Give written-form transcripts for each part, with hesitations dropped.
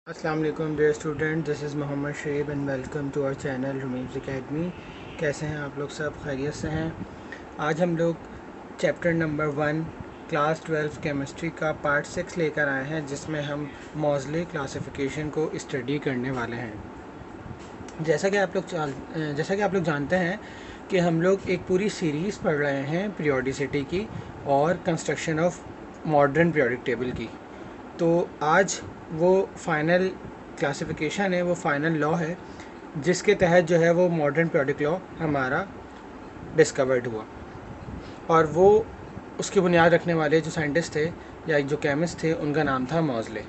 अस्सलाम वालेकुम dear student, this is Mohammad Shoeb and welcome to our channel Rumi's Academy. कैसे हैं आप लोग? सब खैरियत से हैं। आज हम लोग चैप्टर नंबर 1 क्लास 12 केमिस्ट्री का पार्ट 6 लेकर आए हैं, जिसमें हम मॉज़ले क्लासिफिकेशन को स्टडी करने वाले हैं। जैसा कि आप लोग जानते हैं कि हम लोग एक पूरी सीरीज़ पढ़ रहे हैं पीरियोडिसिटी की और construction of modern periodic table की। तो आज वो फाइनल क्लासिफिकेशन है, वो फाइनल लॉ है जिसके तहत जो है वो मॉडर्न पीरियोडिक लॉ हमारा डिस्कवर्ड हुआ। और वो उसकी बुनियाद रखने वाले जो साइंटिस्ट थे या जो केमिस्ट थे, उनका नाम था मॉज़ले।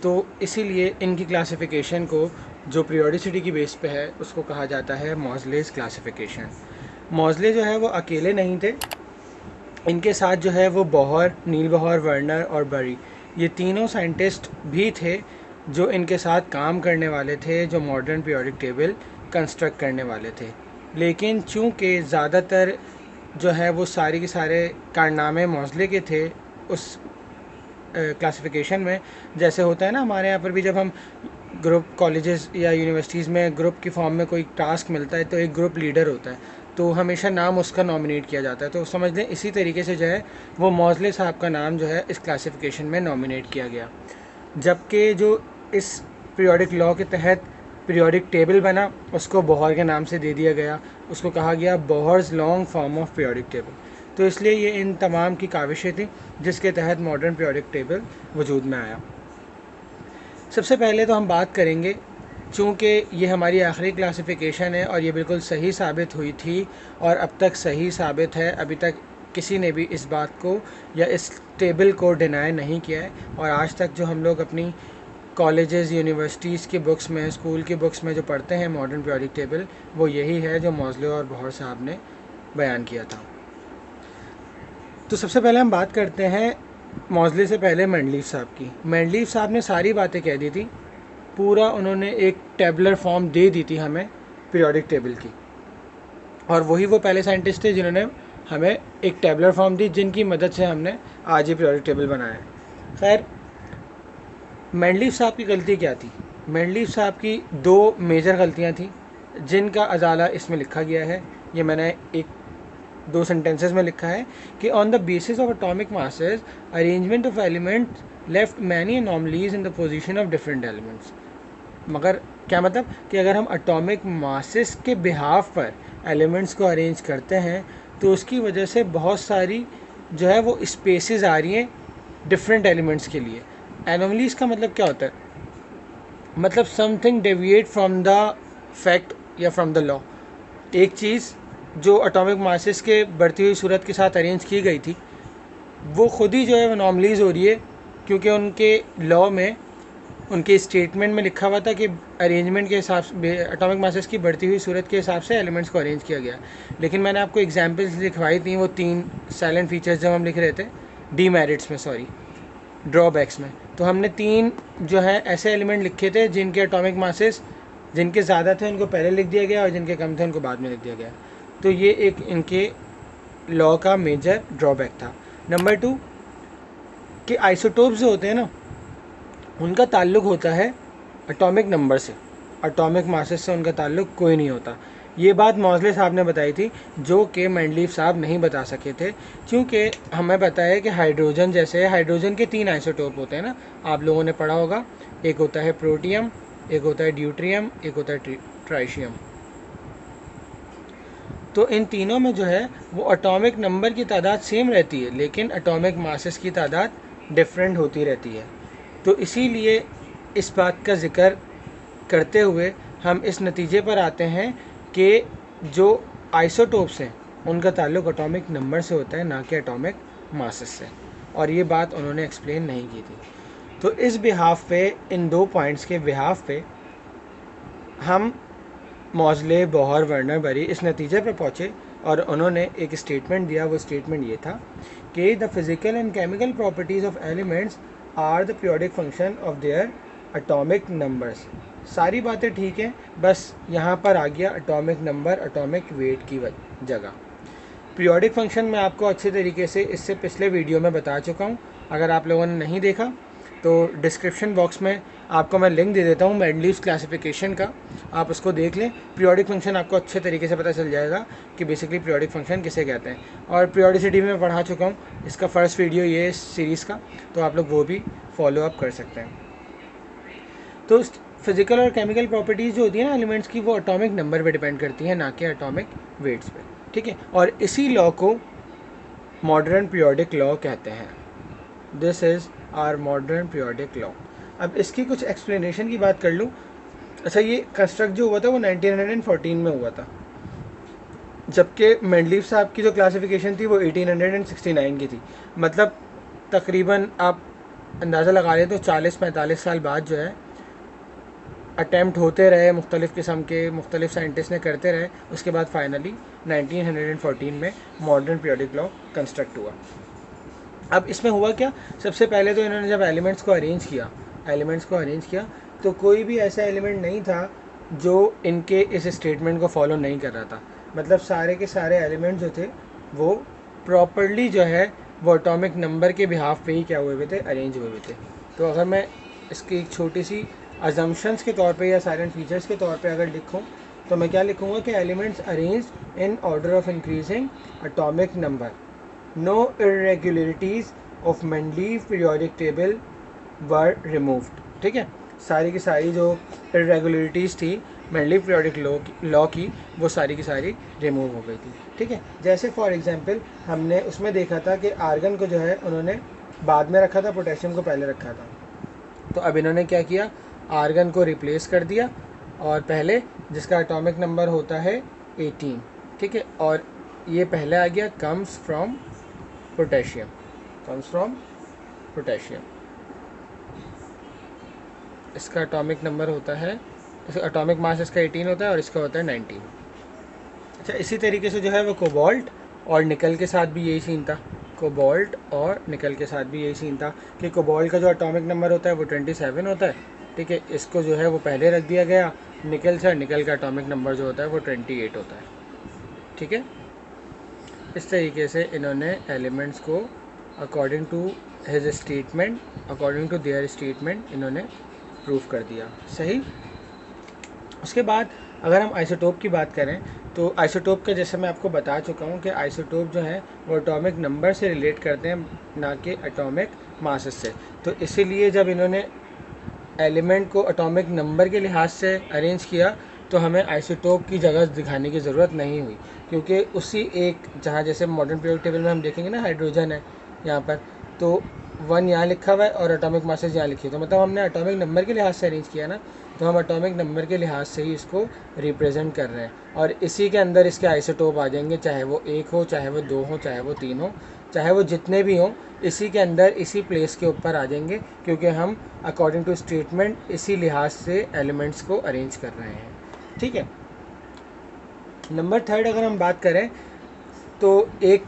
तो इसीलिए इनकी क्लासिफिकेशन को जो पीरियोडिसिटी की बेस पे है उसको कहा जाता है मॉज़लेस क्लासिफिकेशन। मॉज़ले जो है वो अकेले नहीं थे, इनके साथ जो है वो बोहर, नील बोहर, वर्नर और बरी, ये तीनों साइंटिस्ट भी थे जो इनके साथ काम करने वाले थे, जो मॉडर्न पीरियोडिक टेबल कंस्ट्रक्ट करने वाले थे। लेकिन चूंकि ज़्यादातर जो है वो सारे के सारे कारनामे मॉज़ले के थे उस क्लासिफिकेशन में। जैसे होता है ना हमारे यहाँ पर भी, जब हम ग्रुप कॉलेजेस या यूनिवर्सिटीज़ में ग्रुप की फॉर्म में कोई टास्क मिलता है तो एक ग्रुप लीडर होता है, तो हमेशा नाम उसका नॉमिनेट किया जाता है। तो समझ लें इसी तरीके से जो है वो मॉज़ले साहब का नाम जो है इस क्लासिफिकेशन में नॉमिनेट किया गया। जबकि जो इस पीरियोडिक लॉ के तहत पीरियोडिक टेबल बना उसको बोहर के नाम से दे दिया गया, उसको कहा गया Bohr's long form of periodic table. तो इसलिए ये इन तमाम की काविशें थी जिसके तहत मॉडर्न पीरियोडिक टेबल वजूद में आया। सबसे पहले तो हम बात करेंगे, चूँकि ये हमारी आखिरी क्लासिफिकेशन है और ये बिल्कुल सही साबित हुई थी और अब तक सही साबित है, अभी तक किसी ने भी इस बात को या इस टेबल को डिनाई नहीं किया है। और आज तक जो हम लोग अपनी कॉलेजेस, यूनिवर्सिटीज़ की बुक्स में, स्कूल की बुक्स में जो पढ़ते हैं मॉडर्न पीरियोडिक टेबल, वो यही है जो मॉज़ले और बोहर साहब ने बयान किया था। तो सबसे पहले हम बात करते हैं मॉज़ले से पहले मेंडलीव साहब की। मेंडलीव साहब ने सारी बातें कह दी थी, पूरा उन्होंने एक टेबलर फॉर्म दे दी थी हमें पीरियोडिक टेबल की, और वही वो पहले साइंटिस्ट थे जिन्होंने हमें एक टेबलर फॉर्म दी जिनकी मदद से हमने आज ये पीरियोडिक टेबल बनाया है। खैर, मेंडलीव साहब की गलती क्या थी? मेंडलीव साहब की दो मेजर गलतियाँ थी जिनका अजाला इसमें लिखा गया है। ये मैंने दो सेंटेंसेस में लिखा है कि on the basis of atomic masses arrangement of elements left many anomalies in the position of different elements. मगर क्या मतलब कि अगर हम एटॉमिक मासेस के बिहाफ पर एलिमेंट्स को अरेंज करते हैं तो उसकी वजह से बहुत सारी जो है वो स्पेसेस आ रही हैं डिफरेंट एलिमेंट्स के लिए। एनोमलीज का मतलब क्या होता है? मतलब something deviate from the fact या फ्रॉम द लॉ। एक चीज़ जो एटॉमिक मासेस के बढ़ती हुई सूरत के साथ अरेंज की गई थी वो खुद ही जो है वो नॉर्मलीज हो रही है, क्योंकि उनके लॉ में, उनके स्टेटमेंट में लिखा हुआ था कि अरेंजमेंट के हिसाब से, एटॉमिक मासेस की बढ़ती हुई सूरत के हिसाब से एलिमेंट्स को अरेंज किया गया। लेकिन मैंने आपको एग्जांपल्स लिखवाई थी, वो 3 साइलेंट फीचर्स जब हम लिख रहे थे डीमेरिट्स में, सॉरी ड्रॉबैक्स में, तो हमने 3 जो है ऐसे एलिमेंट लिखे थे जिनके एटॉमिक मासेस जिनके ज़्यादा थे उनको पहले लिख दिया गया और जिनके कम थे उनको बाद में लिख दिया गया। तो ये एक इनके लॉ का मेजर ड्रॉबैक था। नंबर 2 कि आइसोटोप्स जो होते हैं ना, उनका ताल्लुक़ होता है एटॉमिक नंबर से, एटॉमिक मासेस से उनका ताल्लुक़ कोई नहीं होता। ये बात मॉज़ले साहब ने बताई थी जो कि मेंडलीव साहब नहीं बता सके थे, क्योंकि हमें पता है कि हाइड्रोजन जैसे, हाइड्रोजन के 3 आइसोटोप होते हैं ना, आप लोगों ने पढ़ा होगा। एक होता है प्रोटियम, एक होता है ड्यूट्रियम, एक होता है ट्राइशियम। तो इन तीनों में जो है वो एटॉमिक नंबर की तादाद सेम रहती है, लेकिन एटॉमिक मासेस की तादाद डिफरेंट होती रहती है। तो इसीलिए इस बात का ज़िक्र करते हुए हम इस नतीजे पर आते हैं कि जो आइसोटोप्स हैं उनका ताल्लुक़ एटॉमिक नंबर से होता है, ना कि एटॉमिक मासेस से। और ये बात उन्होंने एक्सप्लेन नहीं की थी। तो इस बिहाफ पे, इन 2 पॉइंट्स के बिहाफ पे हम मॉज़ले, बोहर, वर्नर, बरी इस नतीजे पर पहुँचे और उन्होंने एक स्टेटमेंट दिया। वो स्टेटमेंट ये था कि the physical and chemical properties of elements are the periodic function of their atomic numbers. सारी बातें ठीक हैं, बस यहाँ पर आ गया एटॉमिक नंबर, एटॉमिक वेट की जगह। पीरियोडिक फंक्शन मैं आपको अच्छे तरीके से इससे पिछले वीडियो में बता चुका हूँ, अगर आप लोगों ने नहीं देखा तो डिस्क्रिप्शन बॉक्स में आपको मैं लिंक दे देता हूँ मेंडलीव्स क्लासिफिकेशन का, आप उसको देख लें। पीरियोडिक फंक्शन आपको अच्छे तरीके से पता चल जाएगा कि बेसिकली पीरियोडिक फंक्शन किसे कहते हैं। और पीरियोडिसिटी में मैं पढ़ा चुका हूँ, इसका फर्स्ट वीडियो ये है इस सीरीज़ का, तो आप लोग वो भी फॉलो अप कर सकते हैं। तो फिजिकल और केमिकल प्रॉपर्टीज़ जो होती है ना एलिमेंट्स की, वो एटॉमिक नंबर पे डिपेंड करती हैं, ना कि एटॉमिक वेट्स पे, ठीक है। और इसी लॉ को मॉडर्न पीरियोडिक लॉ कहते हैं। This is our modern periodic law. अब इसकी कुछ एक्सप्लेनेशन की बात कर लूँ। अच्छा, ये कंस्ट्रक्ट जो हुआ था वो 1914 में हुआ था, जबकि मेंडलीव साहब की जो क्लासिफिकेशन थी वो 1869 की थी। मतलब तकरीबन आप अंदाज़ा लगा लें तो 40-45 साल बाद जो है अटैम्प्ट होते रहे, मुख्तलिफ़ किस्म के मुख्तलिफ साइंटिस्ट ने करते रहे, उसके बाद फाइनली 1914 में मॉडर्न पीरियोडिक लॉ कंस्ट्रक्ट हुआ। अब इसमें हुआ क्या, सबसे पहले तो इन्होंने जब एलिमेंट्स को अरेंज किया तो कोई भी ऐसा एलिमेंट नहीं था जो इनके इस स्टेटमेंट को फॉलो नहीं कर रहा था। मतलब सारे के सारे एलिमेंट्स जो थे वो प्रॉपरली जो है वो एटॉमिक नंबर के बिहाफ पे ही क्या हुए हुए थे, अरेंज हुए हुए थे। तो अगर मैं इसकी एक छोटी सी अजम्पशंस के तौर पे या साइलेंट फीचर्स के तौर पे अगर लिखूं तो मैं क्या लिखूंगा कि elements arrange in order of increasing atomic number, no irregularities of Mendeleev periodic table were removed। ठीक है, सारी की सारी जो irregularities थी मेंडलीव पीरियोडिक लॉ की वो सारी की सारी रिमूव हो गई थी। ठीक है, जैसे फॉर एग्जांपल हमने उसमें देखा था कि आर्गन को जो है उन्होंने बाद में रखा था, पोटेशियम को पहले रखा था। तो अब इन्होंने क्या किया, आर्गन को रिप्लेस कर दिया और पहले जिसका एटॉमिक नंबर होता है 18, ठीक है, और ये पहले आ गया कम्स फ्रॉम पोटेशियम, इसका एटॉमिक नंबर होता है, इसका एटॉमिक मास इसका 18 होता है और इसका होता है 19। अच्छा, इसी तरीके से जो है वो कोबाल्ट और निकल के साथ भी यही सीन था, कि कोबाल्ट का जो एटॉमिक नंबर होता है वो 27 होता है। ठीक है, इसको जो है वो पहले रख दिया गया निकल से, निकल का एटॉमिक नंबर जो होता है वो 28 होता है। ठीक है, इस तरीके से इन्होंने एलिमेंट्स को अकॉर्डिंग टू देयर स्टेटमेंट इन्होंने प्रूफ कर दिया। सही। उसके बाद अगर हम आइसोटोप की बात करें तो आइसोटोप का जैसे मैं आपको बता चुका हूँ कि आइसोटोप जो है वो एटॉमिक नंबर से रिलेट करते हैं, ना कि एटॉमिक मासेस से। तो इसीलिए जब इन्होंने एलिमेंट को एटॉमिक नंबर के लिहाज से अरेंज किया तो हमें आइसोटोप की जगह दिखाने की ज़रूरत नहीं हुई, क्योंकि उसी एक जहाँ जैसे मॉडर्न पीरियोडिक टेबल में हम देखेंगे ना हाइड्रोजन है यहाँ पर, तो 1 यहाँ लिखा हुआ है और एटॉमिक मासेस यहाँ लिखी है, तो मतलब हमने एटॉमिक नंबर के लिहाज से अरेंज किया ना, तो हम एटॉमिक नंबर के लिहाज से ही इसको रिप्रेजेंट कर रहे हैं और इसी के अंदर इसके आइसोटोप आ जाएंगे, चाहे वो 1 हो, चाहे वो 2 हो, चाहे वो 3 हो, चाहे वो जितने भी हों, इसी के अंदर इसी प्लेस के ऊपर आ जाएंगे, क्योंकि हम अकॉर्डिंग टू स्टेटमेंट इसी लिहाज से एलिमेंट्स को अरेंज कर रहे हैं। ठीक है, नंबर 3 अगर हम बात करें तो एक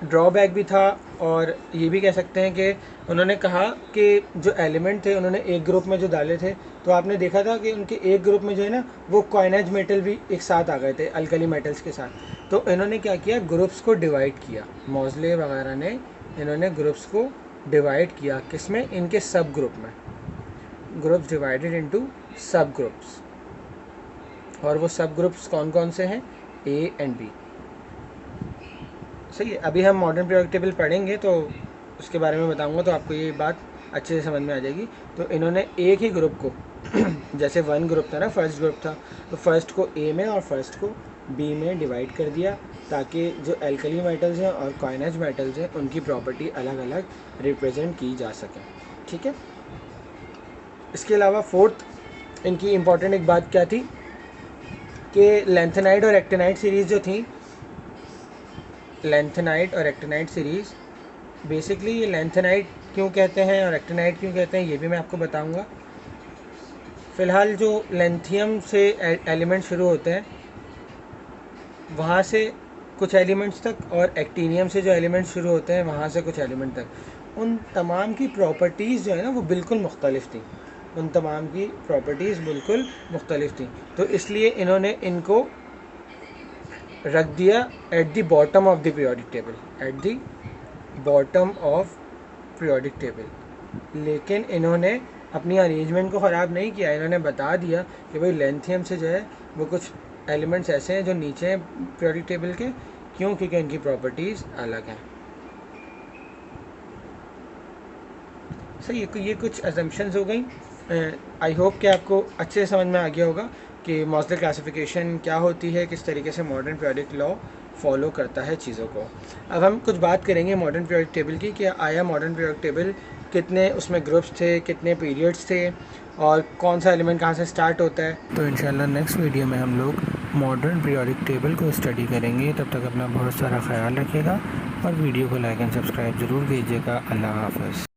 ड्रॉबैक भी था और ये भी कह सकते हैं कि उन्होंने कहा कि जो एलिमेंट थे उन्होंने एक ग्रुप में जो डाले थे तो आपने देखा था कि उनके एक ग्रुप में जो है ना वो कॉइनेज मेटल भी एक साथ आ गए थे अल्कली मेटल्स के साथ। तो इन्होंने क्या किया, ग्रुप्स को डिवाइड किया, मौजले वगैरह ने इन्होंने ग्रुप्स को डिवाइड किया, किसमें, इनके सब ग्रुप में, ग्रुप्स डिवाइडेड इनटू सब ग्रुप्स। और वो सब ग्रुप्स कौन कौन से हैं, ए एंड बी। सही है, अभी हम मॉडर्न पीरियोडिक टेबल पढ़ेंगे तो उसके बारे में बताऊंगा, तो आपको ये बात अच्छे से समझ में आ जाएगी। तो इन्होंने एक ही ग्रुप को जैसे 1 ग्रुप था ना, फर्स्ट ग्रुप था, तो फर्स्ट को ए में और फर्स्ट को बी में डिवाइड कर दिया, ताकि जो एल्कली मेटल्स हैं और कॉइनेज मेटल्स हैं उनकी प्रॉपर्टी अलग अलग रिप्रेजेंट की जा सके। ठीक है, इसके अलावा 4th इनकी इम्पॉर्टेंट एक बात क्या थी कि लैंथेनाइड और एक्टिनाइड सीरीज़ जो थी, लैंथेनाइड और एक्टिनाइड सीरीज़, बेसिकली ये लैंथेनाइड क्यों कहते हैं और एक्टिनाइड क्यों कहते हैं ये भी मैं आपको बताऊंगा। फ़िलहाल जो लैंथियम से एलिमेंट शुरू होते हैं वहाँ से कुछ एलिमेंट्स तक और एक्टिनियम से जो एलिमेंट्स शुरू होते हैं वहाँ से कुछ एलिमेंट तक, उन तमाम की प्रॉपर्टीज़ जो है ना वो बिल्कुल मुख्तलिफ थी, तो इसलिए इन्होंने इनको रख दिया at the bottom of the periodic table, लेकिन इन्होंने अपनी अरेंजमेंट को ख़राब नहीं किया। इन्होंने बता दिया कि भाई लेंथियम से जो है वो कुछ एलिमेंट्स ऐसे हैं जो नीचे हैं पीरियोडिक टेबल के, क्यों? क्योंकि इनकी प्रॉपर्टीज़ अलग हैं। सही है, ये कुछ अजम्पशंस हो गई। आई होप कि आपको अच्छे से समझ में आ गया होगा कि मॉडल क्लासिफिकेशन क्या होती है, किस तरीके से मॉडर्न पीरियोडिक लॉ फॉलो करता है चीज़ों को। अब हम कुछ बात करेंगे मॉडर्न पीरियोडिक टेबल की, कि आया मॉडर्न पीरियोडिक टेबल कितने उसमें ग्रुप्स थे, कितने पीरियड्स थे, और कौन सा एलिमेंट कहाँ से स्टार्ट होता है। तो इंशाल्लाह नेक्स्ट वीडियो में हम लोग मॉडर्न पीरियोडिक टेबल को स्टडी करेंगे। तब तक अपना बहुत सारा ख्याल रखिएगा और वीडियो को लाइक एंड सब्सक्राइब ज़रूर कीजिएगा। अल्लाह हाफ़िज़।